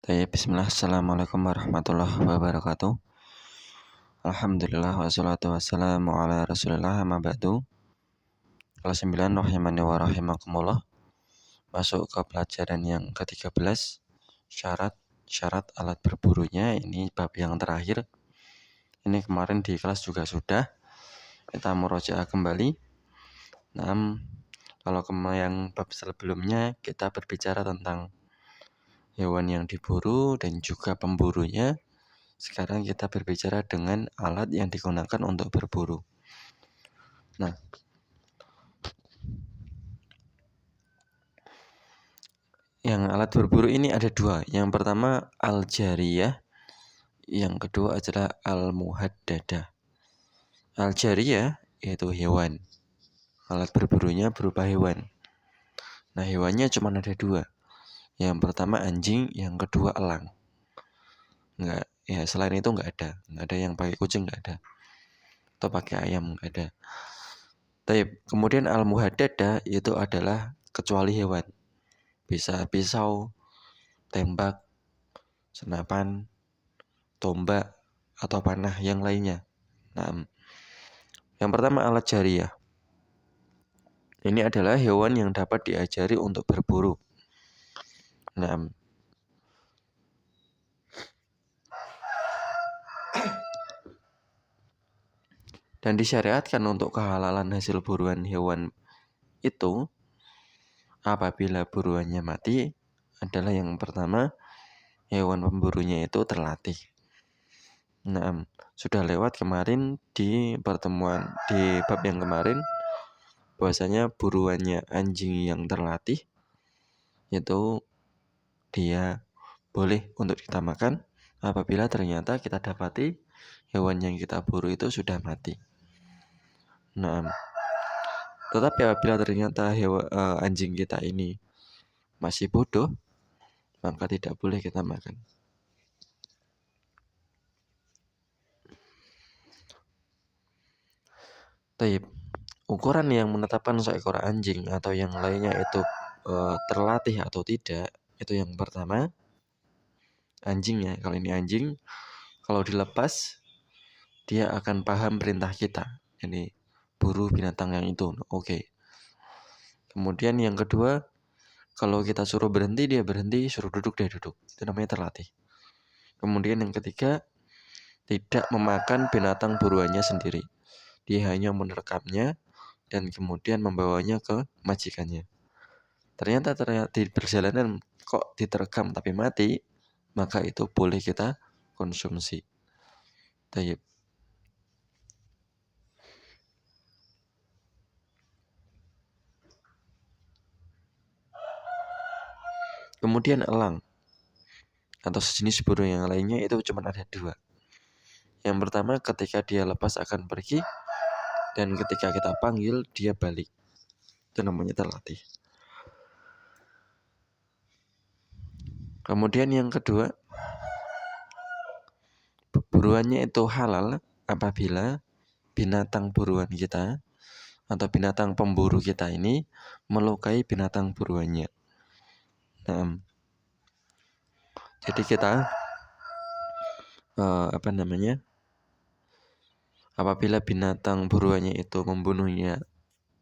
Bismillah, Assalamualaikum warahmatullahi wabarakatuh. Alhamdulillah wassalatu wassalamu ala rasulillah amma ba'du. Kelas 9 rahimani wa rahimakumullah. Masuk ke pelajaran yang ke-13, syarat alat berburunya. Ini bab yang terakhir. Ini kemarin di kelas juga sudah kita murojaah kembali. Nah, kalau yang bab sebelumnya kita berbicara tentang hewan yang diburu dan juga pemburunya. Sekarang kita berbicara dengan alat yang digunakan untuk berburu. Nah, yang alat berburu ini ada dua. Yang pertama al-jariyah, yang kedua adalah al-muhaddadah. Al-jariyah yaitu hewan. Alat berburunya berupa hewan. Nah, hewannya cuma ada dua. Yang pertama anjing, yang kedua elang. Enggak, ya selain itu enggak ada yang pakai kucing, enggak ada. Atau pakai ayam, enggak ada. Kemudian al-muhaddadah itu adalah kecuali hewan. Bisa pisau, tembak, senapan, tombak, atau panah yang lainnya. Nah, yang pertama alat jariyah. Ini adalah hewan yang dapat diajari untuk berburu. Nah, dan disyariatkan untuk kehalalan hasil buruan hewan itu apabila buruannya mati adalah yang pertama hewan pemburunya itu terlatih. Nah, sudah lewat kemarin di pertemuan di bab yang kemarin bahwasanya buruannya anjing yang terlatih itu dia boleh untuk kita makan apabila ternyata kita dapati hewan yang kita buru itu sudah mati. Nah, tetapi apabila ternyata anjing kita ini masih bodoh, maka tidak boleh kita makan. Ukuran yang menetapkan seekor anjing atau yang lainnya itu terlatih atau tidak, itu yang pertama anjingnya. Kalau ini anjing, kalau dilepas dia akan paham perintah kita. Jadi buru binatang yang itu. Oke. Kemudian yang kedua, kalau kita suruh berhenti dia berhenti, suruh duduk dia duduk. Itu namanya terlatih. Kemudian yang ketiga, tidak memakan binatang buruannya sendiri. Dia hanya menerkamnya dan kemudian membawanya ke majikannya. Ternyata di perjalanan kok diterkam tapi mati, maka itu boleh kita konsumsi. Tayyib. Kemudian elang atau sejenis burung yang lainnya itu cuma ada dua. Yang pertama ketika dia lepas akan pergi, dan ketika kita panggil dia balik. Itu namanya terlatih. Kemudian yang kedua, buruannya itu halal apabila binatang buruan kita atau binatang pemburu kita ini melukai binatang buruannya. Nah, jadi kita apabila binatang buruannya itu membunuhnya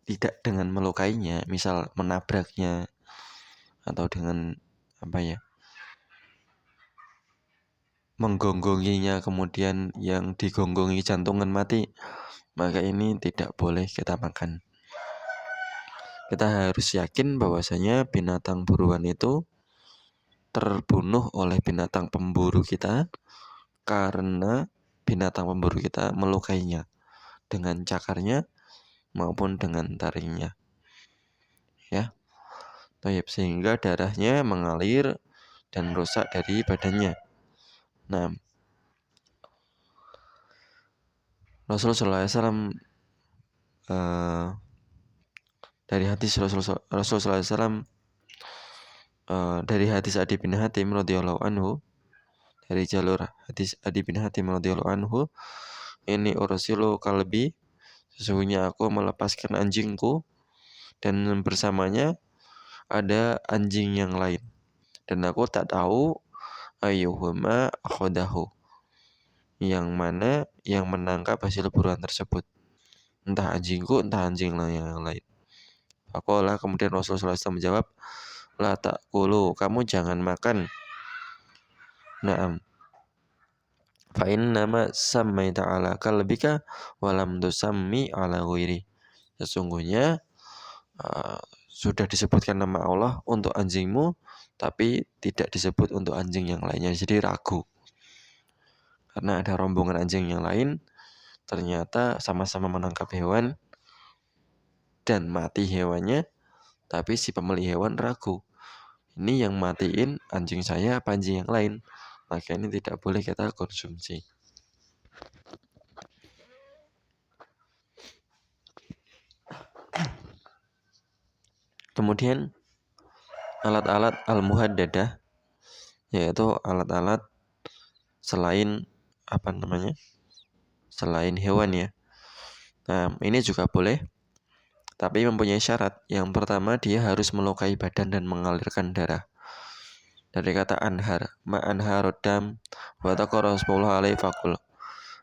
tidak dengan melukainya, misal menabraknya atau dengan menggonggonginya, kemudian yang digonggongi jantungan mati, maka ini tidak boleh kita makan. Kita harus yakin bahwasanya binatang buruan itu terbunuh oleh binatang pemburu kita karena binatang pemburu kita melukainya dengan cakarnya maupun dengan taringnya. Ya. Sehingga darahnya mengalir dan rusak dari badannya. Nah, Rasulullah SAW dari hadis Rasulullah SAW dari hadis Adi bin Hatim radhiyallahu anhu, dari jalur hadis Adi bin Hatim radhiyallahu anhu, ini ursilu kalbi, sesungguhnya aku melepaskan anjingku dan bersamanya ada anjing yang lain, dan aku tak tahu ayyuhuma akhadahu, yang mana yang menangkap hasil buruan tersebut, entah anjingku entah anjing yang lain. Faqala, kemudian Rasulullah SAW menjawab, la ta'kulu, kamu jangan makan. Naam. Fa innama sammaita ala kalbika walam tusammi ala ghairi. Sesungguhnya sudah disebutkan nama Allah untuk anjingmu, tapi tidak disebut untuk anjing yang lainnya. Jadi ragu. Karena ada rombongan anjing yang lain, ternyata sama-sama menangkap hewan dan mati hewannya, tapi si pembeli hewan ragu. Ini yang matiin anjing saya apa anjing yang lain? Maka ini tidak boleh kita konsumsi. Kemudian alat-alat al-muhaddadah, yaitu alat-alat selain selain hewan ya. Nah, ini juga boleh, tapi mempunyai syarat. Yang pertama, dia harus melukai badan dan mengalirkan darah. Dari kata anhar, ma'anharodam wa taqara Rasulullah alaihi faqul.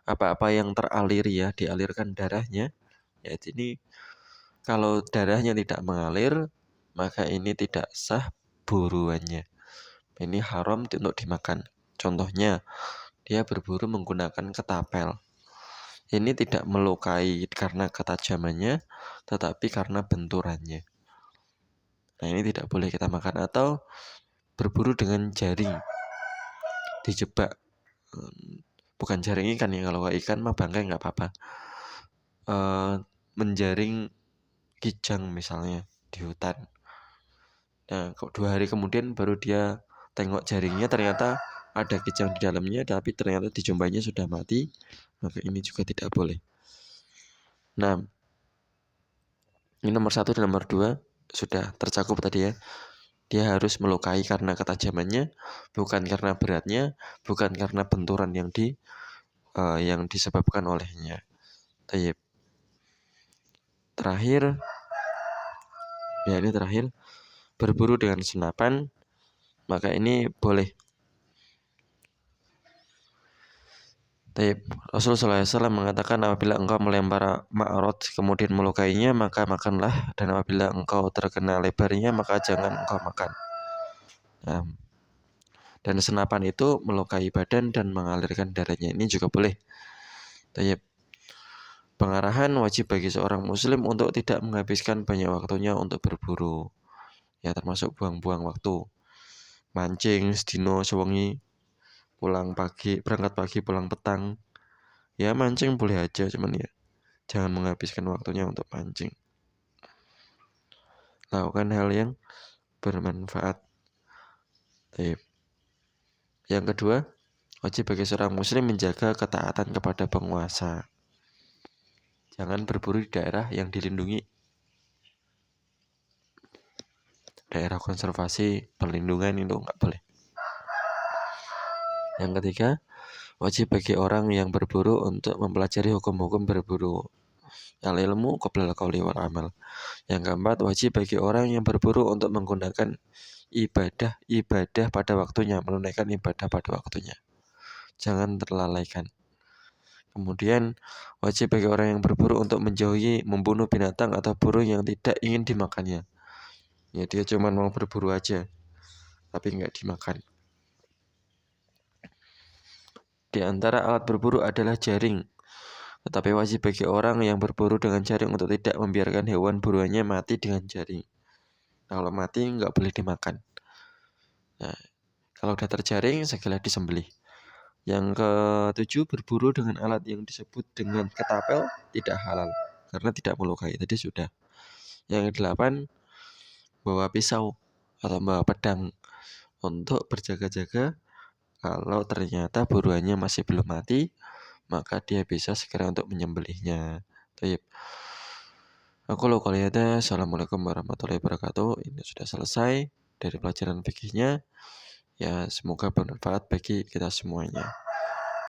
Apa-apa yang teralir ya, dialirkan darahnya. Ya, ini kalau darahnya tidak mengalir, maka ini tidak sah buruannya. Ini haram untuk dimakan. Contohnya, dia berburu menggunakan ketapel. Ini tidak melukai karena ketajamannya, tetapi karena benturannya. Nah, ini tidak boleh kita makan. Atau berburu dengan jaring, dijebak. Bukan jaring ikan ya, kalau ikan mah bangkai nggak apa-apa. Menjaring kijang misalnya di hutan. Nah, 2 hari kemudian baru dia tengok jaringnya, ternyata ada kijang di dalamnya, tapi ternyata dijumpainya sudah mati. Maka ini juga tidak boleh. Nah, ini nomor 1 dan nomor 2 sudah tercakup tadi ya. Dia harus melukai karena ketajamannya, bukan karena beratnya, bukan karena benturan yang disebabkan olehnya. Tayyib. Terakhir, berburu dengan senapan, maka ini boleh. Tayyib. Rasulullah SAW mengatakan, apabila engkau melempar ma'rad kemudian melukainya, maka makanlah, dan apabila engkau terkena lebarnya, maka jangan engkau makan. Nah, dan senapan itu melukai badan dan mengalirkan darahnya, ini juga boleh. Tayyib. Pengarahan wajib bagi seorang muslim untuk tidak menghabiskan banyak waktunya untuk berburu. Ya, termasuk buang-buang waktu. Mancing sedino sewengi, berangkat pagi pulang petang. Ya, mancing boleh aja, cuman ya jangan menghabiskan waktunya untuk mancing. Lakukan hal yang bermanfaat. Tayyib. Yang kedua, wajib bagi seorang muslim menjaga ketaatan kepada penguasa. Jangan berburu di daerah yang dilindungi, daerah konservasi, perlindungan, itu nggak boleh. Yang ketiga, wajib bagi orang yang berburu untuk mempelajari hukum-hukum berburu. Al-ilmu qoblal qauli wal amal. Yang keempat, wajib bagi orang yang berburu untuk menggunakan ibadah pada waktunya, menunaikan ibadah pada waktunya. Jangan terlalaikan. Kemudian, wajib bagi orang yang berburu untuk menjauhi membunuh binatang atau burung yang tidak ingin dimakannya. Ya, dia cuma mau berburu aja, tapi nggak dimakan. Di antara alat berburu adalah jaring. Tetapi wajib bagi orang yang berburu dengan jaring untuk tidak membiarkan hewan buruannya mati dengan jaring. Kalau mati nggak boleh dimakan. Nah, kalau udah terjaring segera disembelih. Yang ke-7, berburu dengan alat yang disebut dengan ketapel tidak halal karena tidak melukai. Tadi sudah. Yang ke-8, bawa pisau atau bawa pedang untuk berjaga-jaga. Kalau ternyata buruannya masih belum mati, maka dia bisa segera untuk menyembelihnya. Tayyib. Aku lo ada. Assalamualaikum warahmatullahi wabarakatuh. Ini sudah selesai dari pelajaran fikihnya. Ya, semoga bermanfaat bagi kita semuanya.